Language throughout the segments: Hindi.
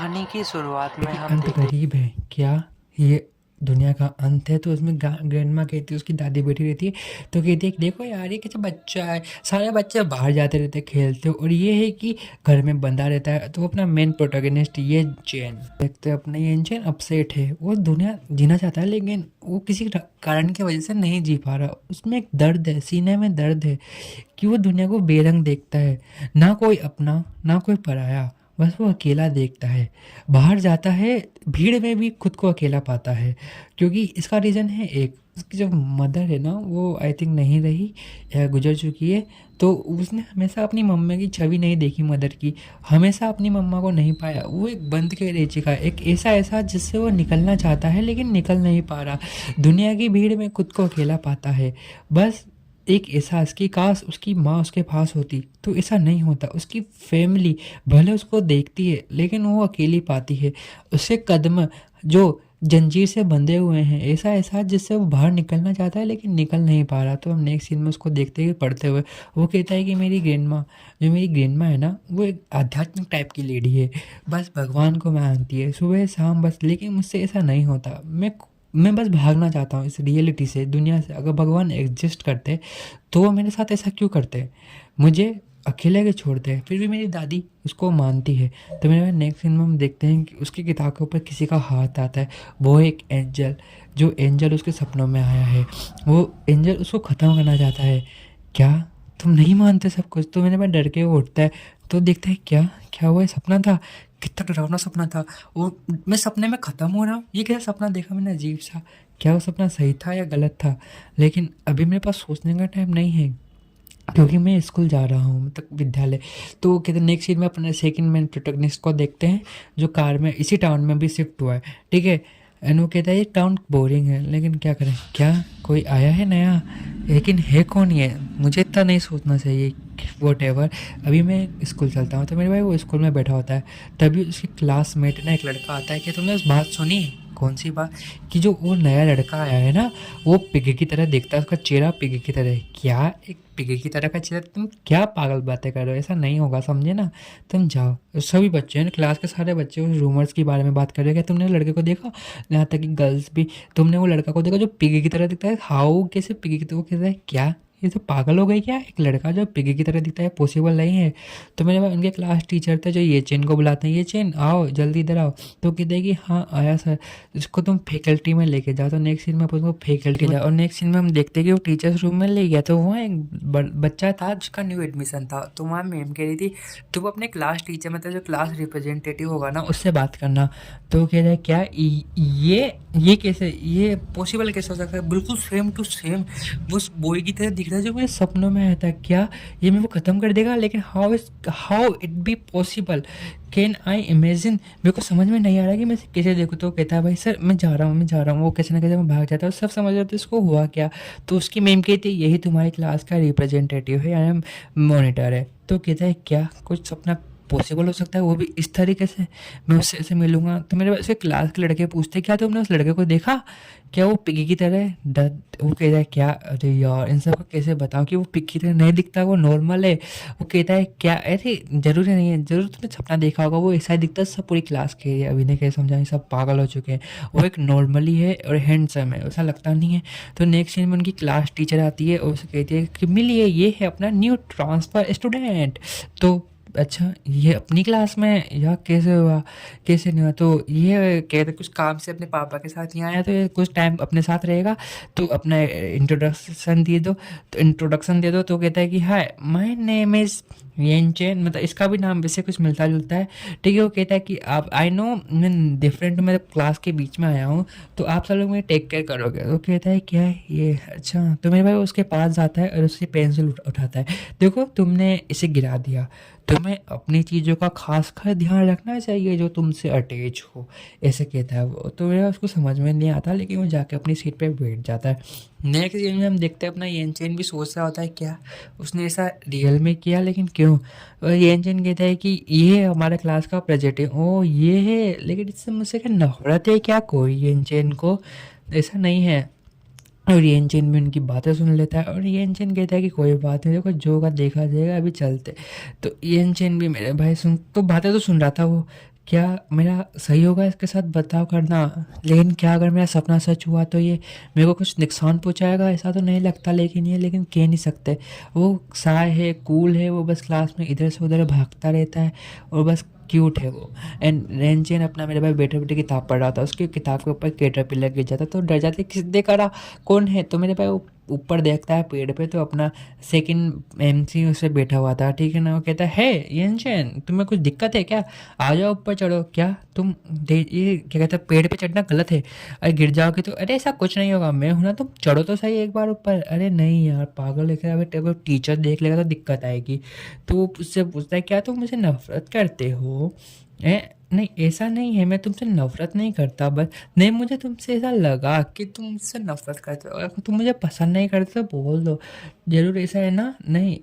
कहानी की शुरुआत में कि हम अंत देखते करीब है क्या, ये दुनिया का अंत है। तो उसमें ग्रैंड माँ कहती है, उसकी दादी बैठी रहती है, तो कहती है कि देखो यार ये कैसा बच्चा है, सारे बच्चे बाहर जाते रहते हैं खेलते हो और ये है कि घर में बंधा रहता है। तो अपना मेन प्रोटोगनिस्ट ये चैन देखते हैं, अपना ये चैन अपसेट है, वो दुनिया जीना चाहता है लेकिन वो किसी कारण की वजह से नहीं जी पा रहा। उसमें एक दर्द है, सीने में दर्द है कि वो दुनिया को बेरंग देखता है, ना कोई अपना ना कोई पराया, बस वो अकेला देखता है। बाहर जाता है, भीड़ में भी खुद को अकेला पाता है, क्योंकि इसका रीज़न है एक, उसकी जो मदर है ना वो आई थिंक नहीं रही या गुजर चुकी है। तो उसने हमेशा अपनी मम्मी की छवि नहीं देखी, मदर की, हमेशा अपनी मम्मा को नहीं पाया। वो एक बंद के रेचे का एक ऐसा ऐसा जिससे वो निकलना चाहता है लेकिन निकल नहीं पा रहा, दुनिया की भीड़ में खुद को अकेला पाता है। बस एक एहसास कि काश उसकी माँ उसके पास होती, तो ऐसा नहीं होता। उसकी फैमिली भले उसको देखती है लेकिन वो अकेली पाती है। उसके कदम जो जंजीर से बंधे हुए हैं, ऐसा एहसास जिससे वो बाहर निकलना चाहता है लेकिन निकल नहीं पा रहा। तो हम नेक्स्ट सीन में उसको देखते हुए पढ़ते हुए वो कहता है कि मेरी ग्रैंड माँ, जो मेरी ग्रैंड माँ है ना, वो एक आध्यात्मिक टाइप की लेडी है, बस भगवान को मानती है सुबह शाम बस। लेकिन मुझसे ऐसा नहीं होता, मैं बस भागना चाहता हूँ इस रियलिटी से, दुनिया से। अगर भगवान एग्जिस्ट करते तो वो मेरे साथ ऐसा क्यों करते, मुझे अकेले के छोड़ते हैं। फिर भी मेरी दादी उसको मानती है। तो मेरे नेक्स्ट सीन में हम देखते हैं कि उसकी किताब के ऊपर किसी का हाथ आता है, वो एक एंजल, जो एंजल उसके सपनों में आया है, वो एंजल उसको ख़त्म करना चाहता है। क्या तुम नहीं मानते सब कुछ? तो मेरे पास डर के वो उठता है, तो देखता है क्या क्या हुआ, सपना था, कितना डरावना सपना था। और मैं सपने में ख़त्म हो रहा हूँ, ये कैसा सपना देखा मैंने अजीब सा। क्या वो सपना सही था या गलत था? लेकिन अभी मेरे पास सोचने का टाइम नहीं है, क्योंकि मैं स्कूल जा रहा हूँ, मतलब विद्यालय। तो कहते नेक्स्ट सीन में अपने सेकंड मेन प्रोटैगनिस्ट को देखते हैं, जो कार में इसी टाउन में भी शिफ्ट हुआ है, ठीक है। एंड वो कहता है ये टाउन बोरिंग है, लेकिन क्या करें, क्या कोई आया है नया, लेकिन है कौन ये, मुझे इतना नहीं सोचना चाहिए। वॉट एवर, अभी मैं स्कूल चलता हूँ। तो मेरे भाई वो स्कूल में बैठा होता है, तभी उसकी क्लासमेट ना एक लड़का आता है कि तुमने उस बात सुनी, कौन सी बात, कि जो वो नया लड़का आया है ना, वो पिग की तरह दिखता है, उसका चेहरा पिग की तरह है। क्या एक पिग की तरह का चेहरा? तुम क्या पागल बातें कर रहे हो, ऐसा नहीं होगा, समझे ना। तुम जाओ, सभी बच्चे हैं क्लास के, सारे बच्चे उस रूमर्स के बारे में बात कर रहे हैं। क्या तुमने लड़के को देखा, यहाँ तक कि गर्ल्स भी, तुमने वो लड़का को देखा जो पिग की तरह दिखता है? हाउ, कैसे पिग की तरह? वो कहता है क्या ये तो पागल हो गई क्या, एक लड़का जो पिग की तरह दिखता है पॉसिबल नहीं है। तो मेरे उनके क्लास टीचर थे जो ये चेन को बुलाते हैं, ये चेन आओ जल्दी इधर आओ। तो कहते हैं कि हाँ आया सर, इसको तुम फैकल्टी में लेके जाओ। तो नेक्स्ट सीन में उसको फैकल्टी जाओ, और नेक्स्ट सीन में हम देखते हैं कि वो टीचर्स रूम में ले गया। तो वहाँ एक बच्चा था जिसका न्यू एडमिशन था। तो वहाँ मैम कह रही थी तुम अपने क्लास टीचर, मतलब जो क्लास रिप्रेजेंटेटिव होगा ना, उससे बात करना। तो वो कह रहा है क्या ये कैसे, ये पॉसिबल कैसे हो सकता है, बिल्कुल सेम टू सेम उस बॉय की तरह दिख रहा है जो मेरे सपनों में आया था। क्या ये मेरे को ख़त्म कर देगा? लेकिन how it be possible, can I imagine? मेरे को समझ में नहीं आ रहा कि मैं इसे कैसे देखूँ। तो कहता है भाई सर मैं जा रहा हूँ, मैं जा रहा हूँ। वो कैसे ना कैसे मैं भाग जाता है, सब समझ रहे थे इसको हुआ क्या। तो उसकी मैम कहती है यही तुम्हारी क्लास का रिप्रेजेंटेटिव है, आई एम मॉनिटर है। तो कहता है क्या कुछ सपना पॉसिबल हो सकता है, वो भी इस तरीके से, मैं उससे ऐसे मिलूंगा? तो मेरे उसके क्लास के लड़के पूछते क्या तुमने उस लड़के को देखा, क्या वो पिगी की तरह है? वो कहता है क्या, अरे यार इन सबको कैसे बताऊँ कि वो पिग की तरह नहीं दिखता, वो नॉर्मल है। वो कहता है क्या, अरे जरूरी नहीं है, जरूर तुमने सपना देखा होगा, वो ऐसा ही दिखता है। सब पूरी क्लास के अभी ने कैसे समझाएं, सब पागल हो चुके हैं। वो एक नॉर्मली है और हैंडसम है, ऐसा लगता नहीं है। तो नेक्स्ट सीन में उनकी क्लास टीचर आती है और उसे कहती है कि मिलिए ये है अपना न्यू ट्रांसफ़र स्टूडेंट। तो अच्छा ये अपनी क्लास में, या कैसे हुआ, कैसे नहीं हुआ? तो ये कहते कुछ काम से अपने पापा के साथ यहाँ आया, तो ये कुछ टाइम अपने साथ रहेगा, तो अपना इंट्रोडक्शन दे दो। तो इंट्रोडक्शन दे दो। तो कहता है कि हाय माय नेम इज़ येनचेन, मतलब इसका भी नाम वैसे कुछ मिलता जुलता है, ठीक है। वो कहता है कि आप आई नो मैं डिफरेंट, मैं क्लास के बीच में आया हूँ, तो आप सब लोग मेरी टेक केयर करोगे। तो कहता है क्या है ये, अच्छा। तो मेरे भाई उसके पास जाता है और उसकी पेंसिल उठाता है। देखो तुमने इसे गिरा दिया, तुम्हें अपनी चीज़ों का खास कर ध्यान रखना चाहिए जो तुमसे अटैच हो, ऐसे कहता है वो। तो मेरा उसको समझ में नहीं आता, लेकिन वो जाके अपनी सीट पे बैठ जाता है। नेक्स्ट सीन में हम देखते हैं अपना येनचेन भी सोच रहा होता है क्या उसने ऐसा रियल में किया, लेकिन क्यों। और येनचेन कहता है कि ये हमारे क्लास का प्रोजेक्ट है। ओ ये है, लेकिन इससे मुझसे क्या नफरत है क्या कोई येनचेन को? ऐसा नहीं है। और येनचेन भी उनकी बातें सुन लेता है, और येनचेन कहता है कि कोई बात नहीं, देखो जो का देखा जाएगा, अभी चलते। तो येनचेन भी मेरे भाई सुन, तो बातें तो सुन रहा था वो, क्या मेरा सही होगा इसके साथ बर्ताव करना? लेकिन क्या अगर मेरा सपना सच हुआ तो ये मेरे को कुछ नुकसान पहुँचाएगा? ऐसा तो नहीं लगता, लेकिन कह नहीं सकते। वो साय है, कूल है, वो बस क्लास में इधर से उधर भागता रहता है और बस क्यूट है वो। एंड रेंचेन अपना मेरे भाई बैठे बैठे किताब पढ़ रहा था, उसकी किताब के ऊपर कैटरपिलर गिर जाता तो डर जाते, किस देखा रहा, कौन है? तो मेरे भाई वो ऊपर देखता है पेड़ पे, तो अपना सेकंड एमसी उसे बैठा हुआ था, ठीक है ना। वो कहता है, हे येंचेन, तुम्हें कुछ दिक्कत है क्या? आ जाओ ऊपर चढ़ो। क्या तुम ये क्या कहते हैं, पेड़ पे चढ़ना गलत है, अरे गिर जाओगे तो। अरे ऐसा कुछ नहीं होगा, मैं हूं ना, तुम चढ़ो तो सही एक बार ऊपर। अरे नहीं यार पागल है क्या, अगर टीचर देख लेगा तो दिक्कत आएगी। तो वो उससे पूछता है, क्या तुम मुझे नफरत करते हो? नहीं ऐसा नहीं है, मैं तुमसे नफरत नहीं करता, बस नहीं, मुझे तुमसे ऐसा लगा कि तुम मुझसे नफरत करते हो। अगर तुम मुझे पसंद नहीं करते तो बोल दो, जरूर ऐसा है ना? नहीं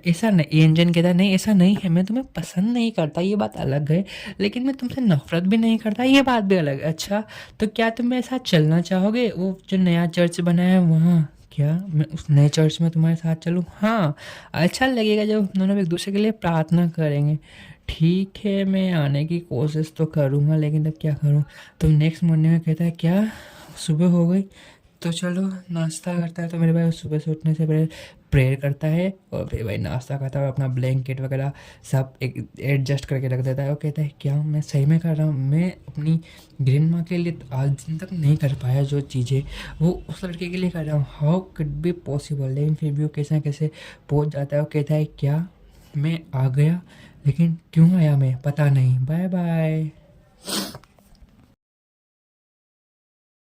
ऐसा नहीं, एंजन कहता है, नहीं ऐसा नहीं है, मैं तुम्हें पसंद नहीं करता, ये बात अलग है, लेकिन मैं तुमसे नफरत भी नहीं करता, ये बात भी अलग है। अच्छा, तो क्या तुम मेरे साथ चलना चाहोगे, वो जो नया चर्च बना है वहाँ? क्या मैं उस नए चर्च में तुम्हारे साथ चलूँ? हाँ, अच्छा लगेगा जब हम दोनों एक दूसरे के लिए प्रार्थना करेंगे। ठीक है, मैं आने की कोशिश तो करूँगा, लेकिन अब क्या करूँ? तो नेक्स्ट मॉर्निंग में कहता है, क्या सुबह हो गई? तो चलो नाश्ता करता है। तो मेरे भाई सुबह से उठने से पहले प्रेयर करता है और फिर भाई नाश्ता करता है और अपना ब्लैंकेट वगैरह सब एक एडजस्ट करके रख देता है। और कहता है, क्या मैं सही में कर रहा हूँ? मैं अपनी ग्रैंड माँ के लिए आज दिन तक नहीं कर पाया जो चीज़ें, वो उस लड़के के लिए कर रहा हूँ। How could be possible? लेकिन फिर भी वो कैसे न कैसे पहुँच जाता है। वो कहता है, क्या मैं आ गया? लेकिन क्यों आया मैं, पता नहीं। Bye bye.